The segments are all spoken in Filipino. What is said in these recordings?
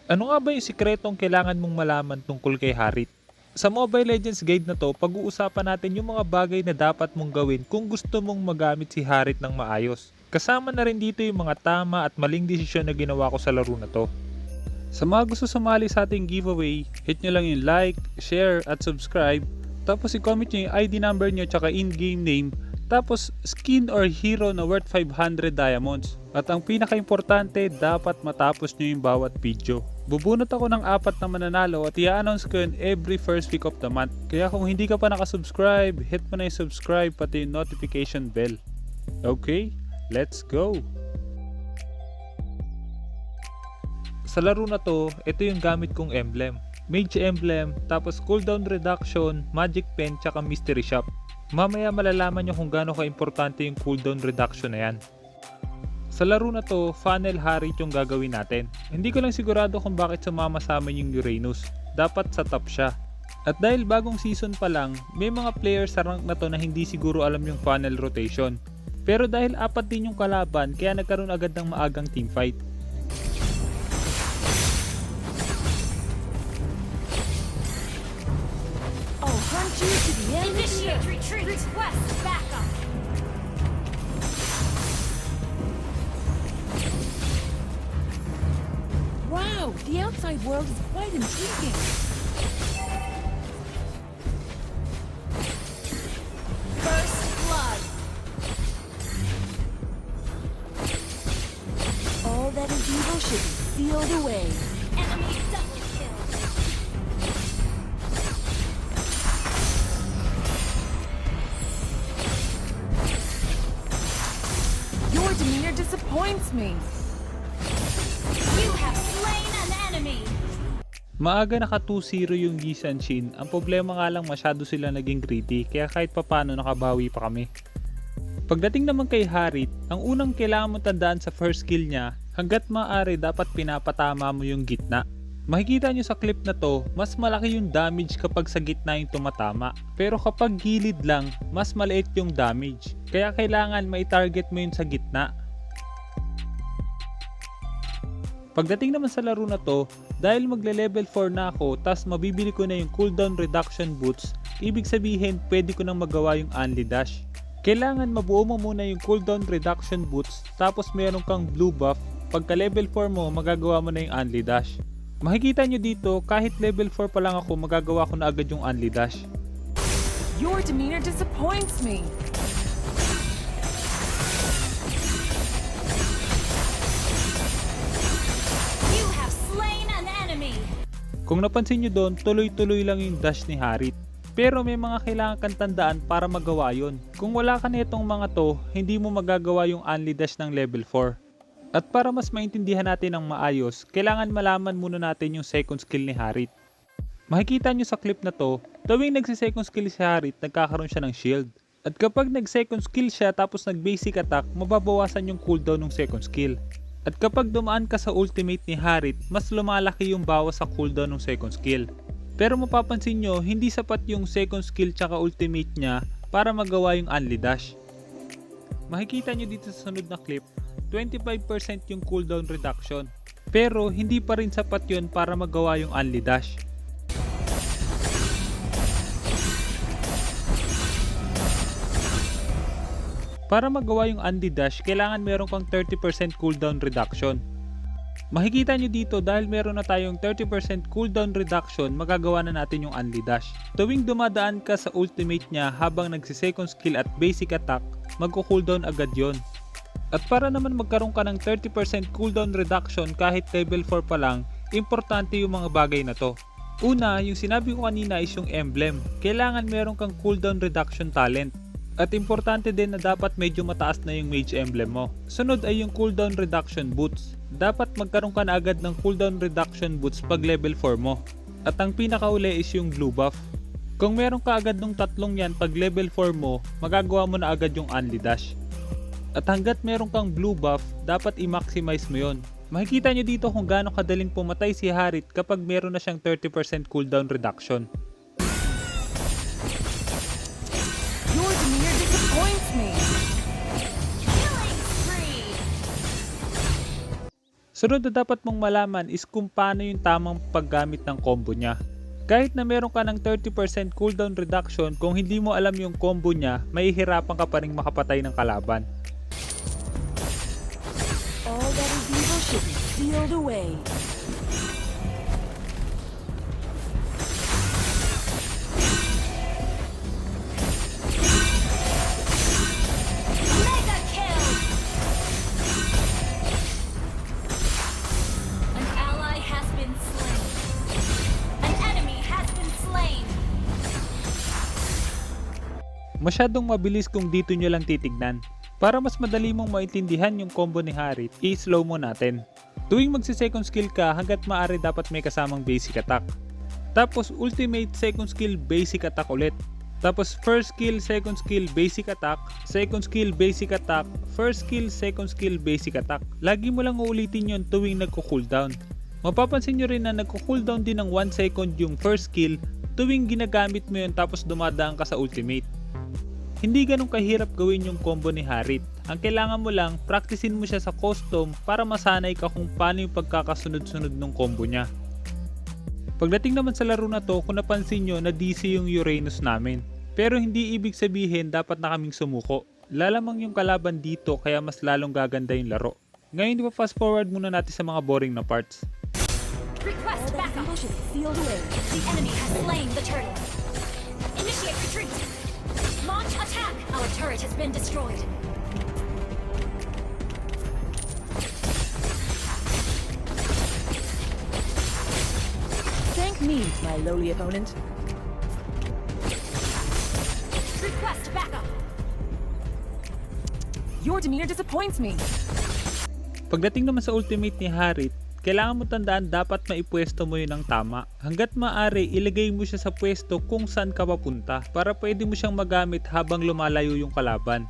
Ano nga ba yung sikretong kailangan mong malaman tungkol kay Harit? Sa Mobile Legends guide na to, pag-uusapan natin yung mga bagay na dapat mong gawin kung gusto mong magamit si Harit ng maayos. Kasama na rin dito yung mga tama at maling desisyon na ginawa ko sa laro na to. Sa mga gusto sumali sa ating giveaway, hit nyo lang yung like, share at subscribe. Tapos i-comment nyo yung ID number nyo tsaka in-game name. Tapos skin or hero na worth 500 diamonds. At ang pinaka-importante, dapat matapos nyo yung bawat video. Bubunot ako ng 4 na mananalo at i-announce ko yun every first week of the month. Kaya kung hindi ka pa nakasubscribe, hit mo na yung subscribe pati yung notification bell. Okay, let's go! Sa laro na to, ito yung gamit kong emblem. Mage emblem, tapos cooldown reduction, magic pen, tsaka mystery shop. Mamaya malalaman nyo kung gaano ka-importante yung cooldown reduction na yan. Sa laro na to, funnel Harit yung gagawin natin. Hindi ko lang sigurado kung bakit sumama sa amin yung Uranus. Dapat sa top siya. At dahil bagong season pa lang, may mga players sa rank na to na hindi siguro alam yung funnel rotation. Pero dahil 4 din yung kalaban, kaya nagkaroon agad ng maagang teamfight. I'll hunt you to the end of the Initiate earth. retreat! Request backup! Wow, the outside world is quite intriguing. First blood! All that is evil should be sealed away. Enemy double kill! Your demeanor disappoints me. You have slain an enemy! Maaga naka 2-0 yung Gisan Shin. Ang problema nga lang masyado sila naging greedy kaya kahit papano nakabawi pa kami. Pagdating naman kay Harit, ang unang kailangan mo tandaan sa first skill niya, hanggat maaari dapat pinapatama mo yung gitna. Makikita nyo sa clip na to, mas malaki yung damage kapag sa gitna yung tumatama. Pero kapag gilid lang, mas maliit yung damage. Kaya kailangan mai-target mo yun sa gitna. Pagdating naman sa laro na to, dahil magle-level 4 na ako, tas mabibili ko na yung cooldown reduction boots, ibig sabihin pwede ko nang magawa yung only dash. Kailangan mabuo mo muna yung cooldown reduction boots, tapos meron kang blue buff, pagka level 4 mo, magagawa mo na yung only dash. Makikita nyo dito, kahit level 4 pa lang ako, magagawa ko na agad yung only dash. Your demeanor disappoints me. You have slain an enemy! Kung napansin nyo doon, tuloy-tuloy lang yung dash ni Harit. Pero may mga kailangan kang tandaan para magawa yon. Kung wala ka nitong mga to, hindi mo magagawa yung only dash ng level 4. At para mas maintindihan natin ng maayos, kailangan malaman muna natin yung second skill ni Harit. Makikita nyo sa clip na to, tuwing nagsi-second skill si Harit, nagkakaroon siya ng shield. At kapag nag-second skill siya tapos nag-basic attack, mababawasan yung cooldown ng second skill. At kapag dumaan ka sa ultimate ni Harit, mas lumalaki yung bawas sa cooldown ng second skill. Pero mapapansin nyo, hindi sapat yung second skill tsaka ultimate niya para magawa yung only dash. Makikita nyo dito sa sunod na clip, 25% yung cooldown reduction. Pero hindi pa rin sapat yun para magawa yung only dash. Para magawa yung only dash, kailangan meron kang 30% cooldown reduction. Makikita nyo dito dahil meron na tayong 30% cooldown reduction, magagawa na natin yung only dash. Tuwing dumadaan ka sa ultimate niya habang nagsi-second skill at basic attack, magko-cooldown agad yon. At para naman magkaroon ka ng 30% cooldown reduction kahit level 4 pa lang, importante yung mga bagay na to. Una, yung sinabi ko kanina is yung emblem. Kailangan meron kang cooldown reduction talent. At importante din na dapat medyo mataas na yung mage emblem mo. Sunod ay yung cooldown reduction boots. Dapat magkaroon ka na agad ng cooldown reduction boots pag level 4 mo. At ang pinakauli is yung blue buff. Kung meron ka agad ng tatlong yan pag level 4 mo, magagawa mo na agad yung only dash. At hanggat meron kang blue buff, dapat i-maximize mo yon. Makikita nyo dito kung gaano kadaling pumatay si Harit kapag meron na siyang 30% cooldown reduction. Your demeanor disappoints me. Killing spree! Sunod na dapat mong malaman is kung paano yung tamang paggamit ng combo niya. Kahit na meron ka ng 30% cooldown reduction, kung hindi mo alam yung combo niya, mahihirapan ka pa rin makapatay ng kalaban. All that is evil should be sealed away. Mega kill! An ally has been slain. An enemy has been slain. Masyadong mabilis kung dito nyo lang titignan. Para mas madali mong maintindihan yung combo ni Harit, i-slow mo natin. Tuwing magsi-second skill ka, hanggat maaari dapat may kasamang basic attack. Tapos ultimate second skill basic attack ulit. Tapos first skill, second skill, basic attack, second skill, basic attack, first skill, second skill, basic attack. Lagi mo lang uulitin yon tuwing nagko-cooldown. Mapapansin nyo rin na nagko-cooldown din ng 1 second yung first skill tuwing ginagamit mo yun tapos dumadaan ka sa ultimate. Hindi ganun kahirap gawin yung combo ni Harit. Ang kailangan mo lang, practicein mo siya sa custom para masanay ka kung paano yung pagkakasunod-sunod ng combo niya. Pagdating naman sa laro na to, kung napansin nyo na DC yung Uranus namin. Pero hindi ibig sabihin dapat na kaming sumuko. Lalamang yung kalaban dito kaya mas lalong gaganda yung laro. Ngayon fast forward muna natin sa mga boring na parts. Request All that is backup. evil should be sealed away. The enemy has slain the turtle. Initiate retreat. Launch attack. Our turret has been destroyed. Thank me, my lowly opponent. Request backup. Your demeanor disappoints me. Pagdating naman sa ultimate ni Harit, kailangan mo tandaan dapat maipwesto mo yun ng tama. Hanggat maaari, ilagay mo siya sa pwesto kung saan ka papunta para pwede mo siyang magamit habang lumalayo yung kalaban.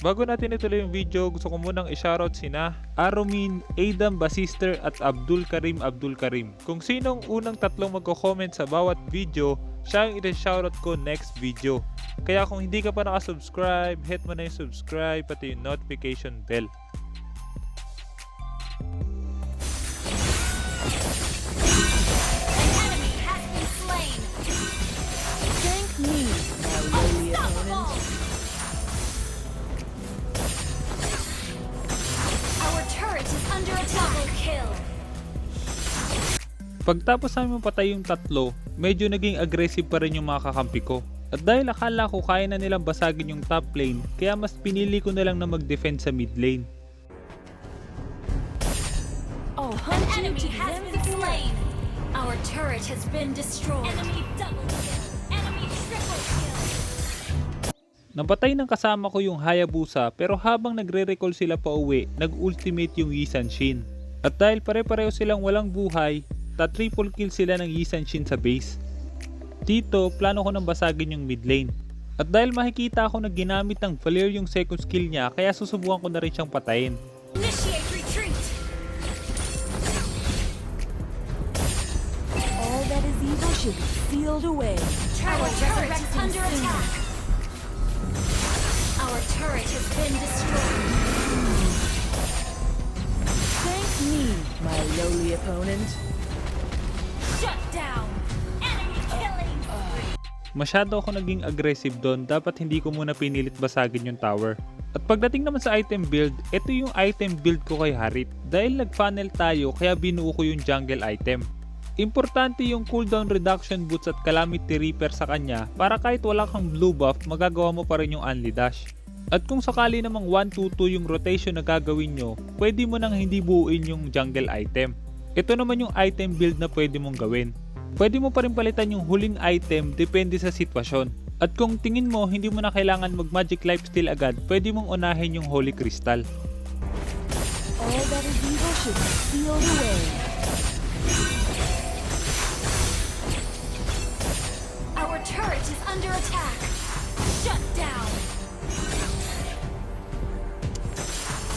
Bago natin ituloy yung video, gusto ko munang i-shoutout sina Aromin, Adam Basister at Abdul Karim. Kung sinong unang tatlong magko-comment sa bawat video, siya ang i-shoutout ko next video. Kaya kung hindi ka pa nakasubscribe, hit mo na yung subscribe pati yung notification bell. An enemy has been slain. Thank me, my lowly Unstoppable. opponent. Our turret is under attack. Double kill. Pagtapos namin patay yung tatlo, medyo naging aggressive pa rin yung mga kakampi ko. At dahil akala ko kaya na nilang basagin yung top lane, kaya mas pinili ko na lang na mag-defend sa mid lane. I'll An hunt you enemy to has the been end of the earth. slain. Our turret has been destroyed. Enemy double kill. Enemy triple kill. Napatay ng kasama ko yung Hayabusa pero habang nagre-recall sila pa uwi, nag-ultimate yung Yi Sanshin. At dahil pare-pareho silang walang buhay, ta-triple kill sila ng Yi Sanshin sa base. Dito, plano ko nang basagin yung mid lane. At dahil makikita ko na ginamit ng Valir yung second skill niya, kaya susubukan ko na rin siyang patayin. Initiate retreat. All that is evil should be sealed away. Our turret is resurrecting under soon. attack. Our turret has been destroyed. Thank me, my lowly opponent. Shut down. Enemy killing. Masyado ako naging aggressive doon, dapat hindi ko muna pinilit basagin yung tower. At pagdating naman sa item build, ito yung item build ko kay Harit. Dahil nag-funnel tayo, kaya binuo ko yung jungle item. Importante yung cooldown reduction boots at calamity reaper sa kanya para kahit wala kang blue buff, magagawa mo pa rin yung only dash. At kung sakali namang 1-2-2 yung rotation na gagawin nyo, pwede mo nang hindi buuin yung jungle item. Ito naman yung item build na pwede mong gawin. Pwede mo pa rin palitan yung huling item depende sa sitwasyon. At kung tingin mo hindi mo na kailangan mag magic lifesteal agad, pwede mong unahin yung holy crystal. All that is evil should be sealed away. Our turret is under attack. Shut down.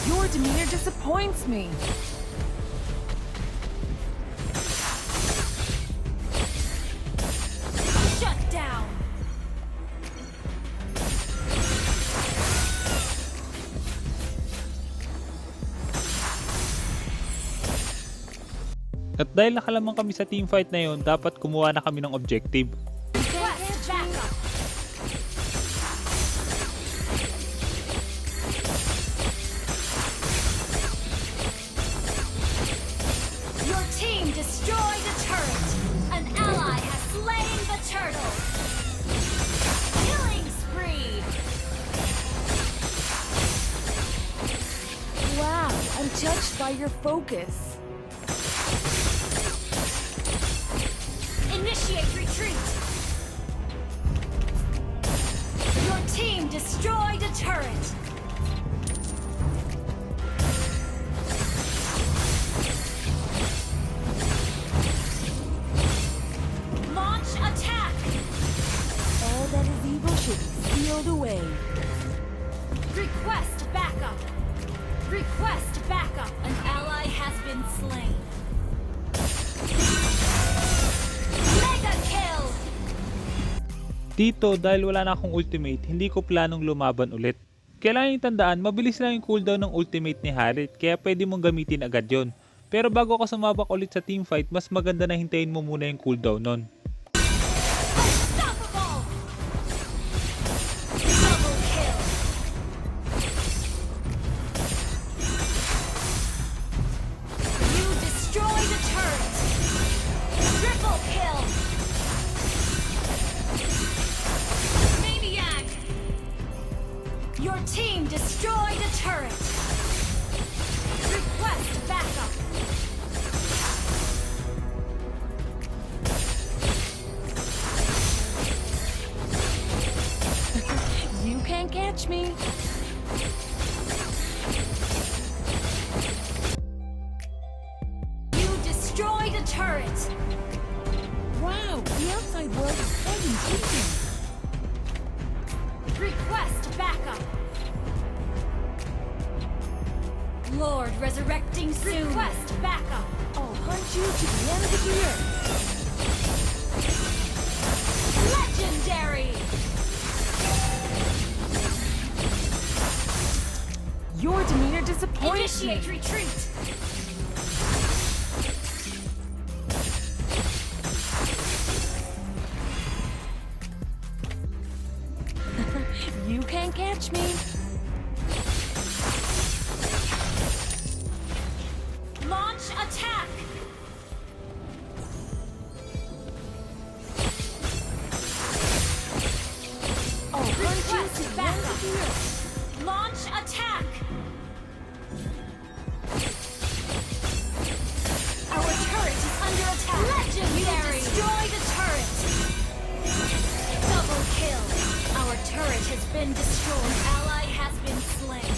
Your demeanor disappoints me. Shut down. At dahil nakalamang kami sa teamfight na yon, dapat kumuha na kami ng objective. Request backup. Your team destroyed a turret. An ally has slain the turtle. Killing spree. Wow, I'm touched by your focus. Initiate retreat. Your team destroyed a turret. Launch attack. All that is evil should be sealed away. Request backup. Request backup. An ally has been slain. Mega kill. Dito, dahil wala na akong ultimate, hindi ko planong lumaban ulit. Kailangan yung tandaan, mabilis lang yung cooldown ng ultimate ni Harit, kaya pwede mong gamitin agad yon. Pero bago ka sumabak ulit sa teamfight, mas maganda na hintayin mo muna yung cooldown nun. Unstoppable. Double kill. You destroyed a turret. Triple kill. Maniac. Your team destroyed a turret. Request backup. You can't catch me. You destroyed a turret. Wow, the outside world is quite intriguing. Request backup. Lord resurrecting soon. Request backup. I'll hunt you to the end of the earth. Legendary. Your demeanor disappoints me. Initiate retreat. You can't catch me. Launch attack. I'll hunt you Request to the end backup. of the earth. Launch attack. Our turret is under attack. Legendary. You destroyed a turret. Double kill. Our turret has been destroyed. Ally has been slain.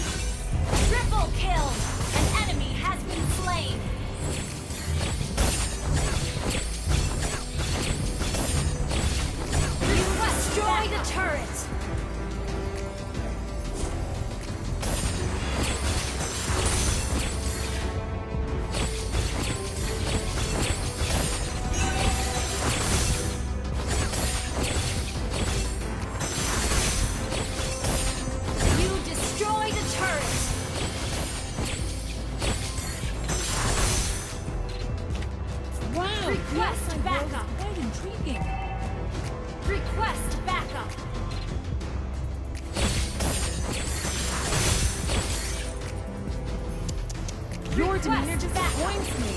Triple kill. An enemy has been slain. You destroyed a turret. You destroyed a turret. Wow, the Request outside world backup. is quite intriguing. Request backup. Your Request demeanor backup. disappoints me.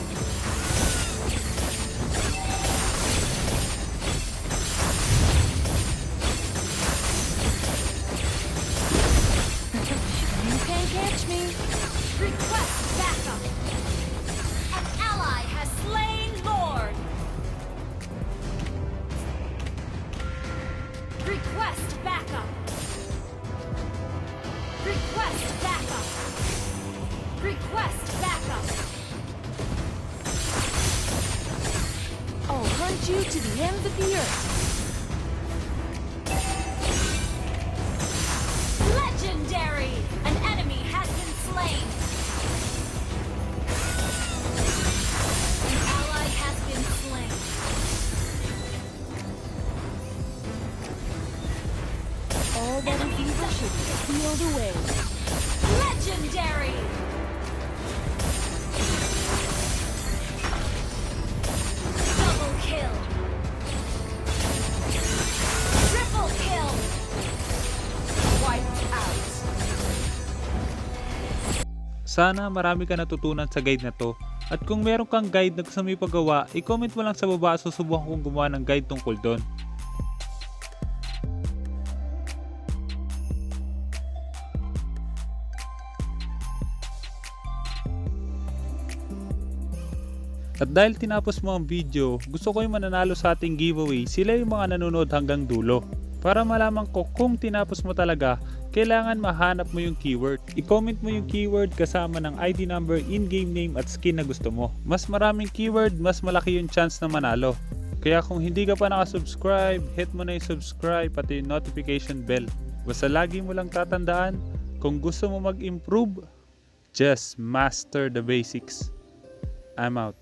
You can't catch me. Request backup. An ally has slain Lord. Request backup. Request backup. Request backup. I'll hunt you to the ends of the earth. Legendary. An enemy has been slain. An ally has been slain. All that is evil should be sealed away. Legendary. Sana marami ka natutunan sa guide na to. At kung meron kang guide na gusto mo ipagawa, i-comment mo lang sa baba at susubukan kong gumawa ng guide tungkol doon. At dahil tinapos mo ang video, gusto ko yung mananalo sa ating giveaway, sila yung mga nanonood hanggang dulo. Para malaman ko kung tinapos mo talaga, kailangan mahanap mo yung keyword. I-comment mo yung keyword kasama ng ID number, in-game name at skin na gusto mo. Mas maraming keyword, mas malaki yung chance na manalo. Kaya kung hindi ka pa nakasubscribe, hit mo na yung subscribe pati yung notification bell. Basta lagi mo lang tatandaan, kung gusto mo mag-improve, just master the basics. I'm out.